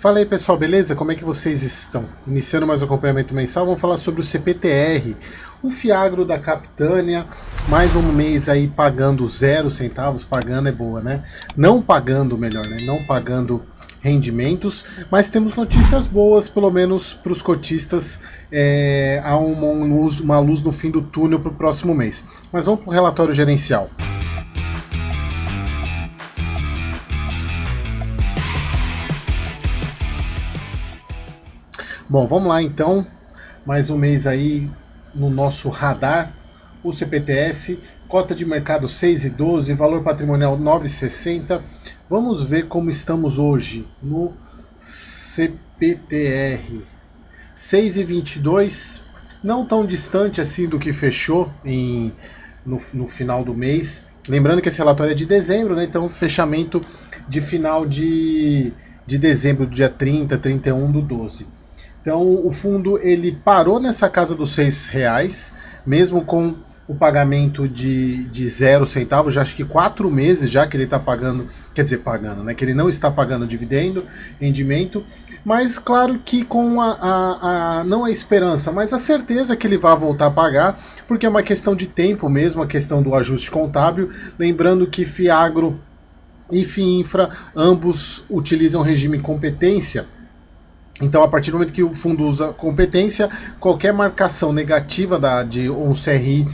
Fala aí pessoal, beleza? Como é que vocês estão? Iniciando mais um acompanhamento mensal, vamos falar sobre o CPTR, o Fiagro da Capitânia, mais um mês aí pagando 0 centavos, pagando é boa, né? Não pagando, melhor, né? Não pagando rendimentos, mas temos notícias boas, pelo menos para os cotistas, há uma luz no fim do túnel para o próximo mês. Mas vamos para o relatório gerencial. Bom, vamos lá então, mais um mês aí no nosso radar, o CPTS, cota de mercado 6,12, valor patrimonial 9,60. Vamos ver como estamos hoje no CPTR. 6,22, não tão distante assim do que fechou no final do mês. Lembrando que esse relatório é de dezembro, né? Então fechamento de final de dezembro, dia 30, 31 do 12. Então o fundo ele parou nessa casa dos R$6, mesmo com o pagamento de 0 centavos, já acho que 4 meses já que ele está pagando, quer dizer, pagando, né? Que ele não está pagando dividendo, rendimento, mas claro que com não a esperança, mas a certeza que ele vai voltar a pagar, porque é uma questão de tempo mesmo, a questão do ajuste contábil, lembrando que Fiagro e Fiinfra, ambos utilizam regime competência. Então, a partir do momento que o fundo usa competência, qualquer marcação negativa de um CRI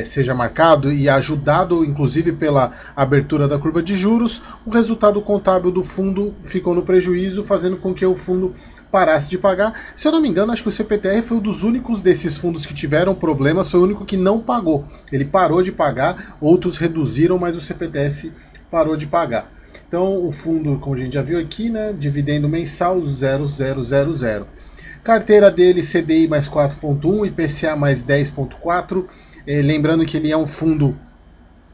seja marcado e ajudado, inclusive, pela abertura da curva de juros, o resultado contábil do fundo ficou no prejuízo, fazendo com que o fundo parasse de pagar. Se eu não me engano, acho que o CPTR foi um dos únicos desses fundos que tiveram problemas, foi o único que não pagou. Ele parou de pagar, outros reduziram, mas o CPTS parou de pagar. Então o fundo, como a gente já viu aqui, né, dividendo mensal 0,000. Carteira dele CDI mais 4,1, IPCA mais 10,4. Lembrando que ele é um fundo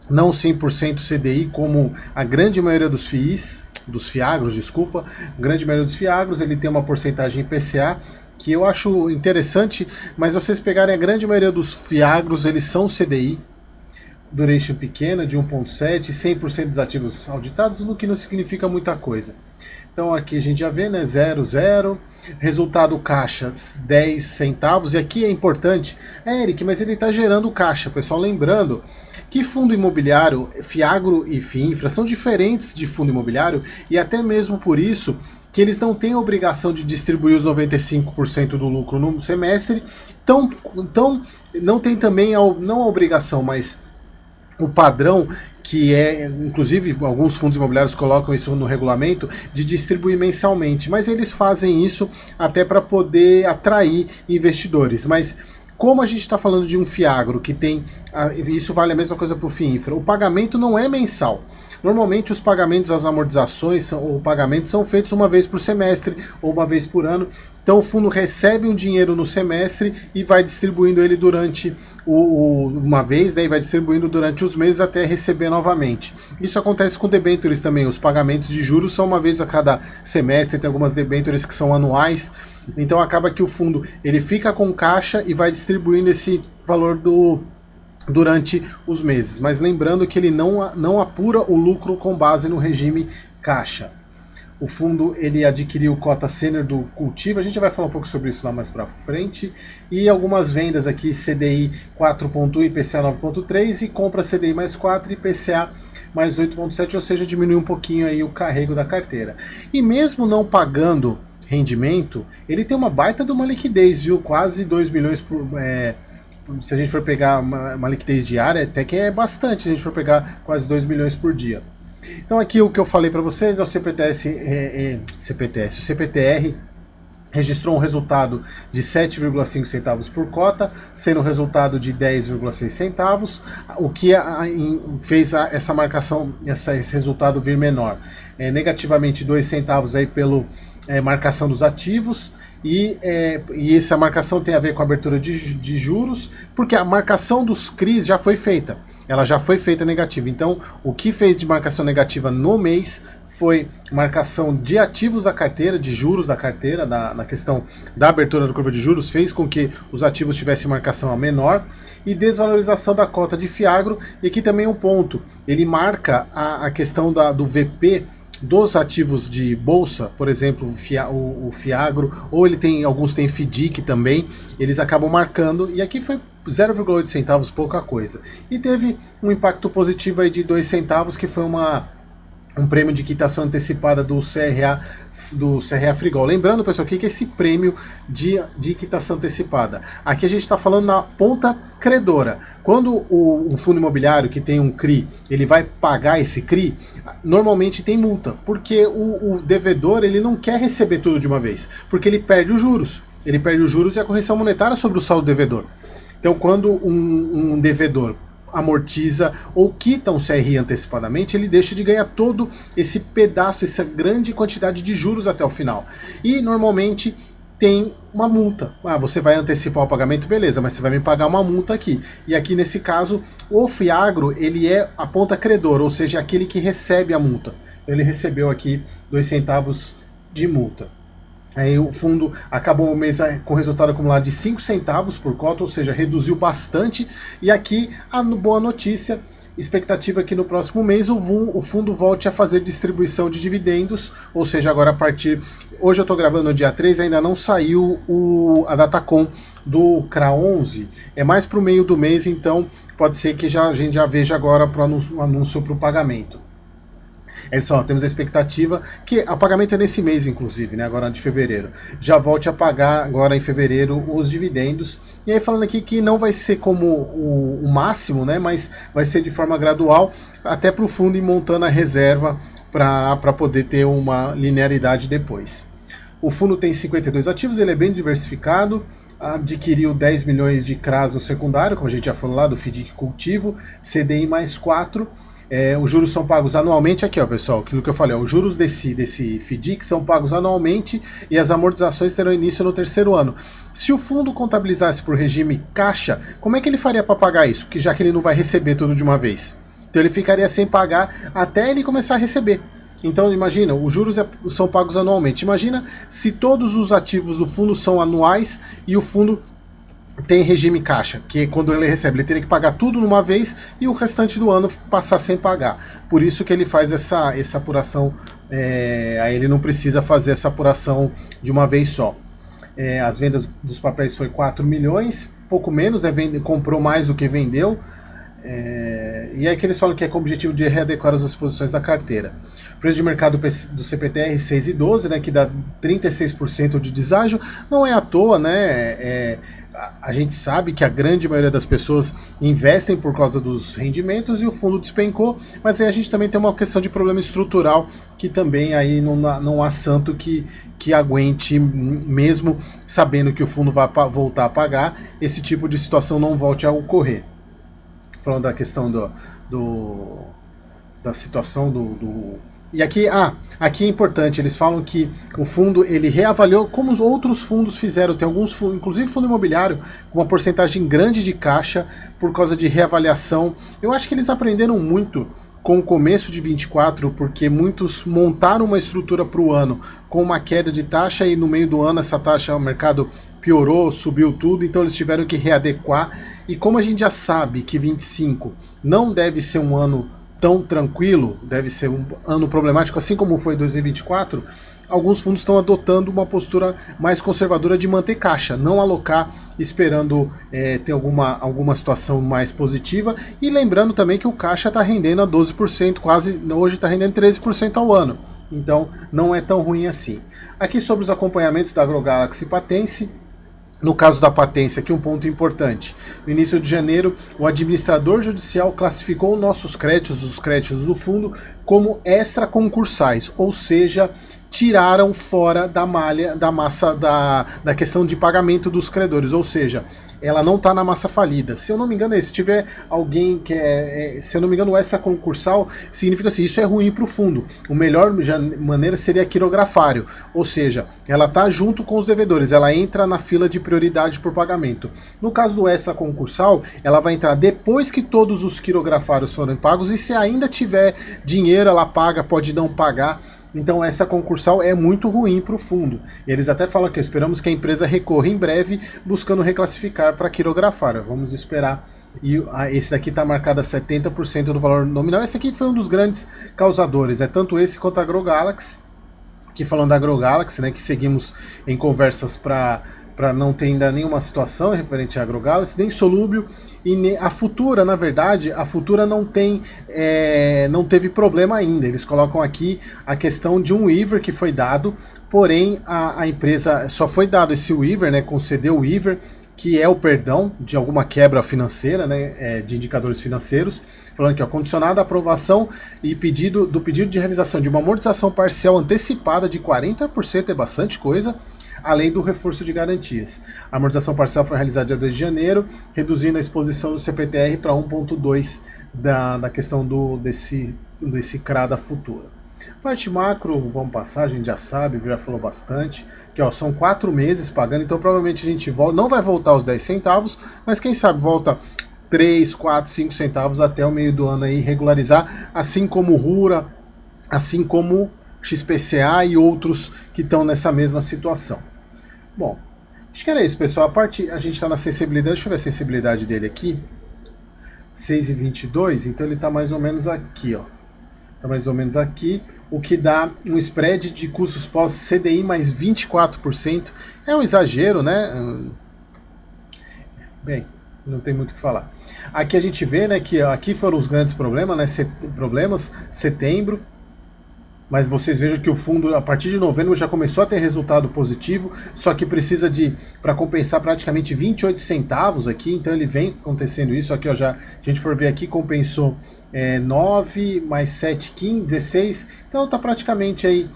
não 100% CDI, como a grande maioria dos FIIs, dos Fiagros, desculpa. A grande maioria dos Fiagros, ele tem uma porcentagem IPCA, que eu acho interessante, mas vocês pegarem a grande maioria dos Fiagros, eles são CDI. Duration pequena, de 1,7, 100% dos ativos auditados, o que não significa muita coisa. Então aqui a gente já vê, né, 0,0, resultado caixa 10 centavos, e aqui é importante, Eric, mas ele está gerando caixa, pessoal, lembrando que fundo imobiliário, Fiagro e Fiinfra são diferentes de fundo imobiliário, e até mesmo por isso que eles não têm a obrigação de distribuir os 95% do lucro no semestre, então não tem também, não a obrigação, mas o padrão, que é, inclusive alguns fundos imobiliários colocam isso no regulamento, de distribuir mensalmente, mas eles fazem isso até para poder atrair investidores. Mas como a gente está falando de um Fiagro que tem, isso vale a mesma coisa para o Fiinfra, o pagamento não é mensal. Normalmente os pagamentos, as amortizações ou pagamentos são feitos uma vez por semestre ou uma vez por ano. Então o fundo recebe um dinheiro no semestre e vai distribuindo ele durante uma vez, daí vai distribuindo durante os meses até receber novamente. Isso acontece com debêntures também. Os pagamentos de juros são uma vez a cada semestre, tem algumas debêntures que são anuais. Então acaba que o fundo ele fica com caixa e vai distribuindo esse valor durante os meses, mas lembrando que ele não apura o lucro com base no regime caixa. O fundo ele adquiriu cota sênior do Cultivo, a gente vai falar um pouco sobre isso lá mais para frente, e algumas vendas aqui, CDI 4,1, IPCA 9,3 e compra CDI mais 4 e IPCA mais 8,7, ou seja, diminui um pouquinho aí o carrego da carteira. E mesmo não pagando rendimento, ele tem uma baita de uma liquidez, viu? Quase 2 milhões por... se a gente for pegar uma liquidez diária, até que é bastante, se a gente for pegar quase 2 milhões por dia. Então aqui o que eu falei para vocês é o o CPTR registrou um resultado de 7,5 centavos por cota, sendo um resultado de 10,6 centavos, o que fez essa marcação, esse resultado vir menor. Negativamente 2 centavos aí pelo marcação dos ativos, e essa marcação tem a ver com a abertura de juros, porque a marcação dos CRIs já foi feita, ela já foi feita negativa. Então o que fez de marcação negativa no mês foi marcação de ativos da carteira, de juros da carteira, na questão da abertura da curva de juros, fez com que os ativos tivessem marcação a menor, e desvalorização da cota de Fiagro. E aqui também um ponto, ele marca a questão do VP dos ativos de bolsa, por exemplo, o Fiagro, ou alguns têm FDIC também, eles acabam marcando, e aqui foi 0,8 centavos, pouca coisa. E teve um impacto positivo aí de 2 centavos, que foi um prêmio de quitação antecipada do CRA Frigol. Lembrando, pessoal, o que é esse prêmio de quitação antecipada? Aqui a gente está falando na ponta credora. Quando o fundo imobiliário que tem um CRI, ele vai pagar esse CRI, normalmente tem multa, porque o devedor ele não quer receber tudo de uma vez, porque ele perde os juros. Ele perde os juros e a correção monetária sobre o saldo devedor. Então, quando um devedor amortiza ou quita um CRI antecipadamente, ele deixa de ganhar todo esse pedaço, essa grande quantidade de juros até o final. E normalmente tem uma multa. Você vai antecipar o pagamento, beleza, mas você vai me pagar uma multa aqui. E aqui nesse caso, o Fiagro, ele é a ponta credora, ou seja, aquele que recebe a multa. Ele recebeu aqui 2 centavos de multa. Aí o fundo acabou o mês com resultado acumulado de 5 centavos por cota, ou seja, reduziu bastante. E aqui a boa notícia, expectativa é que no próximo mês o fundo volte a fazer distribuição de dividendos, ou seja, agora a partir... Hoje eu estou gravando no dia 3, ainda não saiu a Datacom do CRA 11, é mais para o meio do mês, então pode ser que a gente já veja agora o anúncio para o pagamento. Temos a expectativa que o pagamento é nesse mês, inclusive, né, agora de fevereiro. Já volte a pagar agora em fevereiro os dividendos. E aí falando aqui que não vai ser como o máximo, né, mas vai ser de forma gradual, até para o fundo ir montando a reserva para poder ter uma linearidade depois. O fundo tem 52 ativos, ele é bem diversificado. Adquiriu 10 milhões de CRAs no secundário, como a gente já falou lá, do FDIC Cultivo, CDI mais 4. Os juros são pagos anualmente, aqui ó pessoal, aquilo que eu falei, os juros desse FDIC são pagos anualmente e as amortizações terão início no 3º ano. Se o fundo contabilizasse por regime caixa, como é que ele faria para pagar isso? Porque já que ele não vai receber tudo de uma vez. Então ele ficaria sem pagar até ele começar a receber. Então imagina, os juros são pagos anualmente. Imagina se todos os ativos do fundo são anuais e o fundo tem regime caixa, que quando ele recebe, ele teria que pagar tudo numa vez e o restante do ano passar sem pagar. Por isso que ele faz essa apuração, aí ele não precisa fazer essa apuração de uma vez só. As vendas dos papéis foi 4 milhões, pouco menos, comprou mais do que vendeu. E é que eles falam que é com o objetivo de readequar as exposições da carteira. Preço de mercado do CPTR 6,12, né, que dá 36% de deságio, não é à toa, né? A gente sabe que a grande maioria das pessoas investem por causa dos rendimentos e o fundo despencou, mas aí a gente também tem uma questão de problema estrutural que também aí não há santo que aguente, mesmo sabendo que o fundo vai voltar a pagar, esse tipo de situação não volte a ocorrer. Falando da questão da situação E aqui é importante, eles falam que o fundo ele reavaliou como os outros fundos fizeram. Tem alguns fundos, inclusive fundo imobiliário, com uma porcentagem grande de caixa por causa de reavaliação. Eu acho que eles aprenderam muito com o começo de 24, porque muitos montaram uma estrutura para o ano com uma queda de taxa e no meio do ano essa taxa, o mercado piorou, subiu tudo, então eles tiveram que readequar. E como a gente já sabe que 25 não deve ser um ano tão tranquilo, deve ser um ano problemático, assim como foi 2024, alguns fundos estão adotando uma postura mais conservadora de manter caixa, não alocar esperando ter alguma situação mais positiva. E lembrando também que o caixa está rendendo a 12%, quase hoje está rendendo 13% ao ano. Então não é tão ruim assim. Aqui sobre os acompanhamentos da AgroGalaxy Patense. No caso da Patência, aqui um ponto importante. No início de janeiro, o administrador judicial classificou os créditos do fundo, como extraconcursais, ou seja, tiraram fora da malha, da massa da questão de pagamento dos credores, ou seja, ela não está na massa falida. Se eu não me engano, se tiver alguém que se eu não me engano, o extraconcursal significa assim, isso é ruim para o fundo. O melhor maneira seria quirografário, ou seja, ela está junto com os devedores, ela entra na fila de prioridade por pagamento. No caso do extraconcursal, ela vai entrar depois que todos os quirografários forem pagos e se ainda tiver dinheiro, ela paga, pode não pagar. Então essa concursal é muito ruim para o fundo. Eles até falam que esperamos que a empresa recorra em breve buscando reclassificar para quirografar. Vamos esperar e esse daqui está marcado a 70% do valor nominal. Esse aqui foi um dos grandes causadores, tanto esse quanto a AgroGalaxy. Aqui falando da AgroGalaxy, né, que seguimos em conversas para não ter ainda nenhuma situação referente à AgroGalaxy, nem Solúbio e a Futura, na verdade, a Futura não teve problema ainda. Eles colocam aqui a questão de um waiver que foi dado, porém a empresa só foi dado esse waiver, né, concedeu o waiver, que é o perdão de alguma quebra financeira, né, de indicadores financeiros, falando que condicionado à aprovação e pedido de realização de uma amortização parcial antecipada de 40%, é bastante coisa, além do reforço de garantias. A amortização parcial foi realizada dia 2 de janeiro, reduzindo a exposição do CPTR para 1,2 da questão desse CRA da Futura. Parte macro, vamos passar, a gente já sabe, já falou bastante, que são 4 meses pagando, então provavelmente a gente não vai voltar aos 10 centavos, mas quem sabe volta 3, 4, 5 centavos até o meio do ano aí regularizar, assim como Rura, assim como XPCA e outros que estão nessa mesma situação. Bom, acho que era isso, pessoal. A gente está na sensibilidade, deixa eu ver a sensibilidade dele aqui, 6,22, então ele está mais ou menos aqui, está mais ou menos aqui, o que dá um spread de custos pós CDI mais 24%. É um exagero, né? Bem, não tem muito o que falar. Aqui a gente vê, né, que aqui foram os grandes problemas, né? Setembro. Mas vocês vejam que o fundo, a partir de novembro, já começou a ter resultado positivo, só que precisa para compensar praticamente 28 centavos aqui, então ele vem acontecendo isso. Aqui, já, se a gente for ver aqui, compensou 9 mais 7, 15, 16, então tá praticamente aí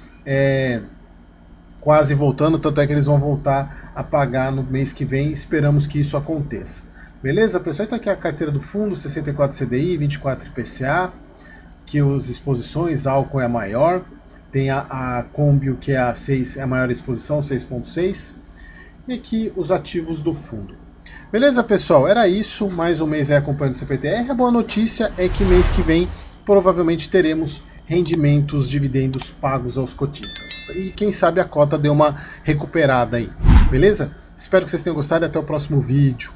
quase voltando, tanto é que eles vão voltar a pagar no mês que vem, esperamos que isso aconteça. Beleza, pessoal? Então aqui é a carteira do fundo, 64 CDI, 24 IPCA, que as exposições, álcool é a maior, tem a Cômbio, que é a maior exposição, 6,6, e aqui os ativos do fundo. Beleza, pessoal? Era isso, mais um mês aí acompanhando o CPTR. A boa notícia é que mês que vem provavelmente teremos rendimentos, dividendos pagos aos cotistas. E quem sabe a cota deu uma recuperada aí, beleza? Espero que vocês tenham gostado e até o próximo vídeo.